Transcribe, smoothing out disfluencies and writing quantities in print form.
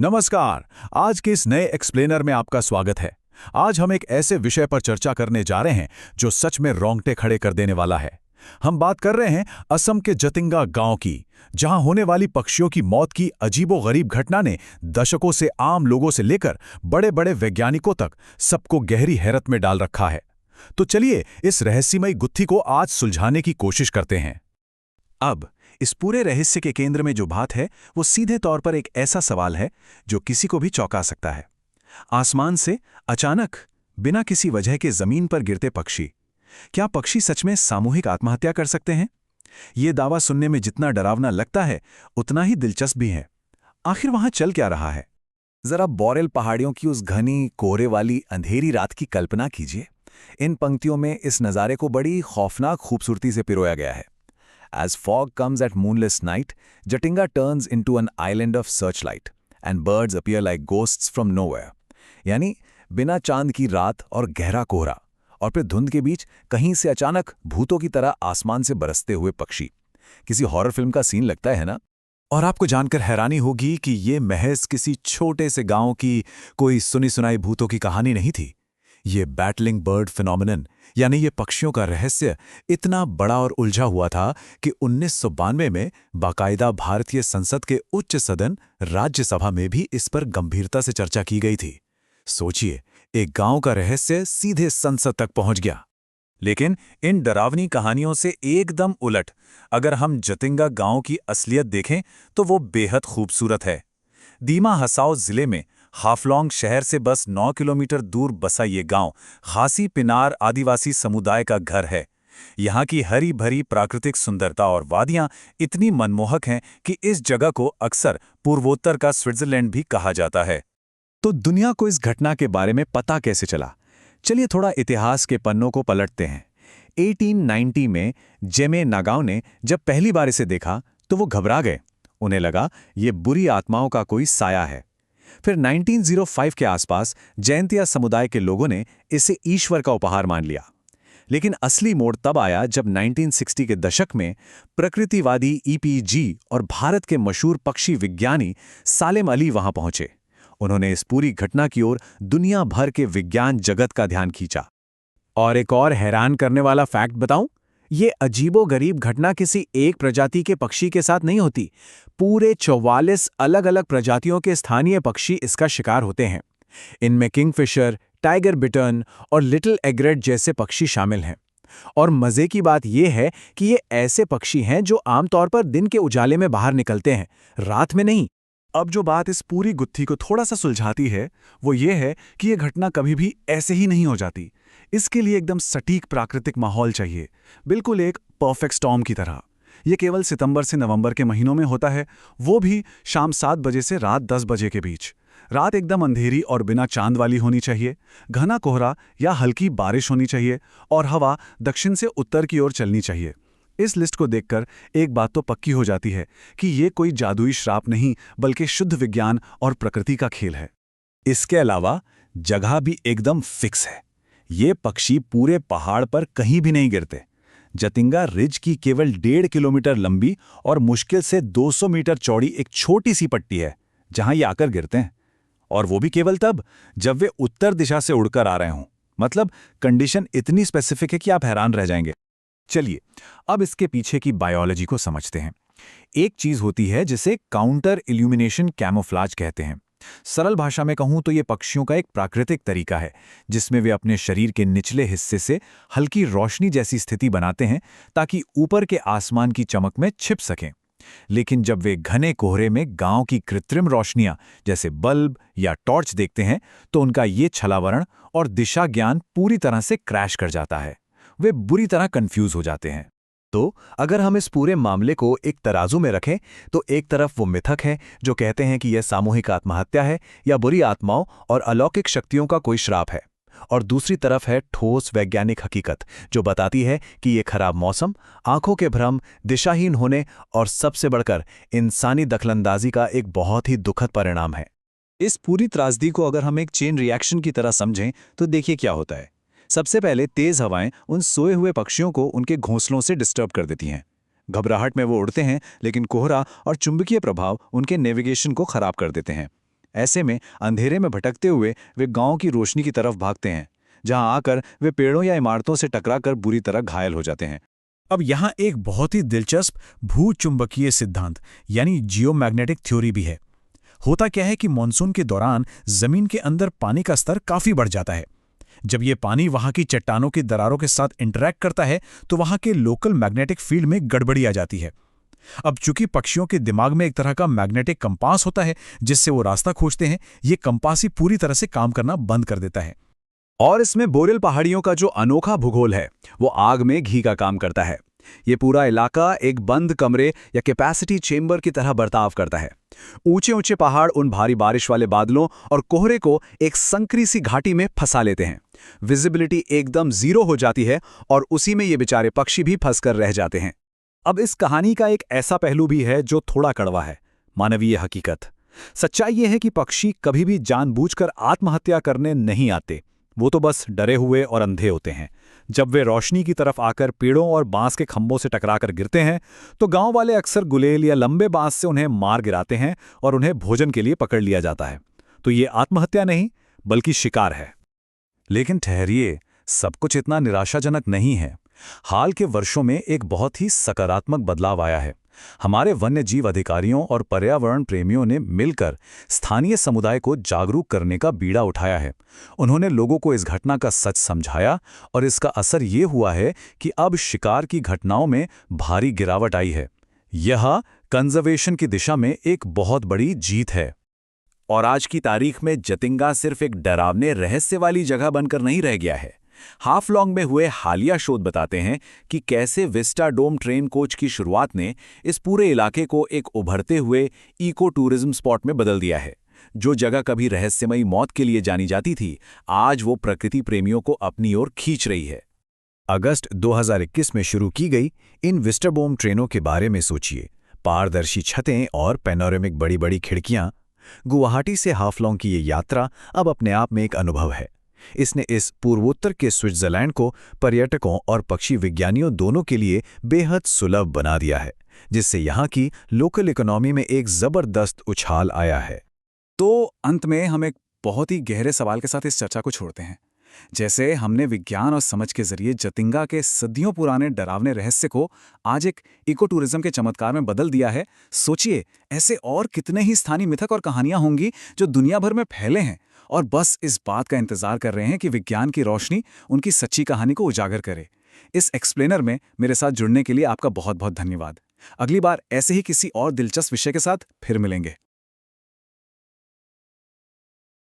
नमस्कार। आज के इस नए एक्सप्लेनर में आपका स्वागत है। आज हम एक ऐसे विषय पर चर्चा करने जा रहे हैं जो सच में रोंगटे खड़े कर देने वाला है। हम बात कर रहे हैं असम के जतिंगा गांव की, जहां होने वाली पक्षियों की मौत की अजीबोगरीब घटना ने दशकों से आम लोगों से लेकर बड़े-बड़े वैज्ञानिकों तक सबको गहरी हैरत में डाल रखा है। तो चलिए इस रहस्यमयी गुत्थी को आज सुलझाने की कोशिश करते हैं। अब इस पूरे रहस्य के केंद्र में जो बात है वो सीधे तौर पर एक ऐसा सवाल है जो किसी को भी चौंका सकता है। आसमान से अचानक बिना किसी वजह के जमीन पर गिरते पक्षी। क्या पक्षी सच में सामूहिक आत्महत्या कर सकते हैं? ये दावा सुनने में जितना डरावना लगता है उतना ही दिलचस्प भी है। आखिर वहां चल क्या रहा है? जरा बोरेल पहाड़ियों की उस घनी कोहरे वाली अंधेरी रात की कल्पना कीजिए। इन पंक्तियों में इस नज़ारे को बड़ी खौफनाक खूबसूरती से पिरोया गया है। As fog comes at moonless night, Jatinga turns into an island of searchlight, and birds appear like ghosts from nowhere. यानी बिना चांद की रात और गहरा कोहरा, और फिर धुंध के बीच कहीं से अचानक भूतों की तरह आसमान से बरसते हुए पक्षी। किसी हॉरर फिल्म का सीन लगता है ना? और आपको जानकर हैरानी होगी कि ये महज किसी छोटे से गांव की कोई सुनी सुनाई भूतों की कहानी नहीं थी। ये बैटलिंग बर्ड फिनोमिनन यानी ये पक्षियों का रहस्य इतना बड़ा और उलझा हुआ था कि 1992 में बाकायदा भारतीय संसद के उच्च सदन राज्यसभा में भी इस पर गंभीरता से चर्चा की गई थी। सोचिए, एक गांव का रहस्य सीधे संसद तक पहुंच गया। लेकिन इन डरावनी कहानियों से एकदम उलट अगर हम जतिंगा गांव की असलियत देखें तो वो बेहद खूबसूरत है। दीमा हसाओ जिले में हाफलॉन्ग शहर से बस 9 किलोमीटर दूर बसा ये गांव खासी पिनार आदिवासी समुदाय का घर है। यहाँ की हरी भरी प्राकृतिक सुंदरता और वादियाँ इतनी मनमोहक हैं कि इस जगह को अक्सर पूर्वोत्तर का स्विट्जरलैंड भी कहा जाता है। तो दुनिया को इस घटना के बारे में पता कैसे चला? चलिए थोड़ा इतिहास के पन्नों को पलटते हैं। 1890 में जेमे नागाओ ने जब पहली बार इसे देखा तो वो घबरा गए। उन्हें लगा ये बुरी आत्माओं का कोई साया है। फिर 1905 के आसपास जैंतिया समुदाय के लोगों ने इसे ईश्वर का उपहार मान लिया। लेकिन असली मोड़ तब आया जब 1960 के दशक में प्रकृतिवादी ईपीजी और भारत के मशहूर पक्षी विज्ञानी सालेम अली वहां पहुंचे। उन्होंने इस पूरी घटना की ओर दुनिया भर के विज्ञान जगत का ध्यान खींचा। और एक और हैरान करने वाला फैक्ट बताऊं? ये अजीबोगरीब घटना किसी एक प्रजाति के पक्षी के साथ नहीं होती। पूरे 44 अलग अलग प्रजातियों के स्थानीय पक्षी इसका शिकार होते हैं। इनमें किंगफिशर, टाइगर बिटर्न और लिटिल एग्रेट जैसे पक्षी शामिल हैं। और मजे की बात यह है कि ये ऐसे पक्षी हैं जो आमतौर पर दिन के उजाले में बाहर निकलते हैं, रात में नहीं। अब जो बात इस पूरी गुत्थी को थोड़ा सा सुलझाती है वो ये है कि यह घटना कभी भी ऐसे ही नहीं हो जाती। इसके लिए एकदम सटीक प्राकृतिक माहौल चाहिए, बिल्कुल एक परफेक्ट स्टॉर्म की तरह। यह केवल सितंबर से नवंबर के महीनों में होता है, वो भी शाम 7 बजे से रात 10 बजे के बीच। रात एकदम अंधेरी और बिना चांद वाली होनी चाहिए, घना कोहरा या हल्की बारिश होनी चाहिए और हवा दक्षिण से उत्तर की ओर चलनी चाहिए। इस लिस्ट को देखकर एक बात तो पक्की हो जाती है कि ये कोई जादुई श्राप नहीं बल्कि शुद्ध विज्ञान और प्रकृति का खेल है। इसके अलावा जगह भी एकदम फिक्स है। ये पक्षी पूरे पहाड़ पर कहीं भी नहीं गिरते। जतिंगा रिज की केवल 1.5 किलोमीटर लंबी और मुश्किल से 200 मीटर चौड़ी एक छोटी सी पट्टी है जहां ये आकर गिरते हैं, और वो भी केवल तब जब वे उत्तर दिशा से उड़कर आ रहे हों। मतलब कंडीशन इतनी स्पेसिफिक है कि आप हैरान रह जाएंगे। चलिए अब इसके पीछे की बायोलॉजी को समझते हैं। एक चीज होती है जिसे काउंटर इल्यूमिनेशन कैमोफ्लाज कहते हैं। सरल भाषा में कहूं तो ये पक्षियों का एक प्राकृतिक तरीका है जिसमें वे अपने शरीर के निचले हिस्से से हल्की रोशनी जैसी स्थिति बनाते हैं ताकि ऊपर के आसमान की चमक में छिप सकें। लेकिन जब वे घने कोहरे में गांव की कृत्रिम रोशनियां जैसे बल्ब या टॉर्च देखते हैं तो उनका ये छलावरण और दिशा ज्ञान पूरी तरह से क्रैश कर जाता है। वे बुरी तरह कंफ्यूज हो जाते हैं। तो अगर हम इस पूरे मामले को एक तराजू में रखें तो एक तरफ वो मिथक है जो कहते हैं कि यह सामूहिक आत्महत्या है या बुरी आत्माओं और अलौकिक शक्तियों का कोई श्राप है, और दूसरी तरफ है ठोस वैज्ञानिक हकीकत जो बताती है कि ये खराब मौसम, आंखों के भ्रम, दिशाहीन होने और सबसे बढ़कर इंसानी दखलंदाजी का एक बहुत ही दुखद परिणाम है। इस पूरी त्रासदी को अगर हम एक चेन रिएक्शन की तरह समझें तो देखिए क्या होता है। सबसे पहले तेज हवाएं उन सोए हुए पक्षियों को उनके घोंसलों से डिस्टर्ब कर देती हैं। घबराहट में वो उड़ते हैं, लेकिन कोहरा और चुंबकीय प्रभाव उनके नेविगेशन को खराब कर देते हैं। ऐसे में अंधेरे में भटकते हुए वे गांव की रोशनी की तरफ भागते हैं, जहां आकर वे पेड़ों या इमारतों से टकराकर बुरी तरह घायल हो जाते हैं। अब यहाँ एक बहुत ही दिलचस्प भूचुंबकीय सिद्धांत यानी जियोमैग्नेटिक थ्योरी भी है। होता क्या है कि मॉनसून के दौरान जमीन के अंदर पानी का स्तर काफी बढ़ जाता है। जब ये पानी वहां की चट्टानों की दरारों के साथ इंटरैक्ट करता है तो वहां के लोकल मैग्नेटिक फील्ड में गड़बड़ी आ जाती है। अब चूंकि पक्षियों के दिमाग में एक तरह का मैग्नेटिक कंपास होता है जिससे वो रास्ता खोजते हैं, ये कंपास ही पूरी तरह से काम करना बंद कर देता है। और इसमें बोरेल पहाड़ियों का जो अनोखा भूगोल है वो आग में घी का काम करता है। ये पूरा इलाका एक बंद कमरे या कैपेसिटी चेंबर की तरह बर्ताव करता है। ऊंचे ऊंचे पहाड़ उन भारी बारिश वाले बादलों और कोहरे को एक संकरी सी घाटी में फंसा लेते हैं। विजिबिलिटी एकदम जीरो हो जाती है और उसी में ये बेचारे पक्षी भी फंसकर रह जाते हैं। अब इस कहानी का एक ऐसा पहलू भी है जो थोड़ा कड़वा है, मानवीय हकीकत। सच्चाई ये है कि पक्षी कभी भी जानबूझकर आत्महत्या करने नहीं आते, वो तो बस डरे हुए और अंधे होते हैं। जब वे रोशनी की तरफ आकर पेड़ों और बांस के खंभों से टकराकर गिरते हैं तो गांव वाले अक्सर गुलेल या लंबे बांस से उन्हें मार गिराते हैं और उन्हें भोजन के लिए पकड़ लिया जाता है। तो ये आत्महत्या नहीं बल्कि शिकार है। लेकिन ठहरिए, सब कुछ इतना निराशाजनक नहीं है। हाल के वर्षों में एक बहुत ही सकारात्मक बदलाव आया है। हमारे वन्य जीव अधिकारियों और पर्यावरण प्रेमियों ने मिलकर स्थानीय समुदाय को जागरूक करने का बीड़ा उठाया है। उन्होंने लोगों को इस घटना का सच समझाया और इसका असर ये हुआ है कि अब शिकार की घटनाओं में भारी गिरावट आई है। यह कंजर्वेशन की दिशा में एक बहुत बड़ी जीत है। और आज की तारीख में जतिंगा सिर्फ एक डरावने रहस्य वाली जगह बनकर नहीं रह गया है। हाफलॉन्ग में हुए हालिया शोध बताते हैं कि कैसे विस्टाडोम ट्रेन कोच की शुरुआत ने इस पूरे इलाके को एक उभरते हुए इको टूरिज्म स्पॉट में बदल दिया है। जो जगह कभी रहस्यमयी मौत के लिए जानी जाती थी, आज वो प्रकृति प्रेमियों को अपनी ओर खींच रही है। अगस्त 2021 में शुरू की गई इन विस्टाडोम ट्रेनों के बारे में सोचिए। पारदर्शी छतें और पैनोरेमिक बड़ी बड़ी खिड़कियां। गुवाहाटी से हाफलॉन्ग की ये यात्रा अब अपने आप में एक अनुभव है। इसने इस पूर्वोत्तर के स्विट्जरलैंड को पर्यटकों और पक्षी विज्ञानियों दोनों के लिए बेहद सुलभ बना दिया है, जिससे यहाँ की लोकल इकोनॉमी में एक जबरदस्त उछाल आया है। तो अंत में हम एक बहुत ही गहरे सवाल के साथ इस चर्चा को छोड़ते हैं। जैसे हमने विज्ञान और समझ के जरिए जतिंगा के सदियों पुराने डरावने रहस्य को आज एक इको टूरिज्म के चमत्कार में बदल दिया है, सोचिए ऐसे और कितने ही स्थानीय मिथक और कहानियां होंगी जो दुनिया भर में फैले हैं और बस इस बात का इंतजार कर रहे हैं कि विज्ञान की रोशनी उनकी सच्ची कहानी को उजागर करे। इस एक्सप्लेनर में मेरे साथ जुड़ने के लिए आपका बहुत बहुत धन्यवाद। अगली बार ऐसे ही किसी और दिलचस्प विषय के साथ फिर मिलेंगे।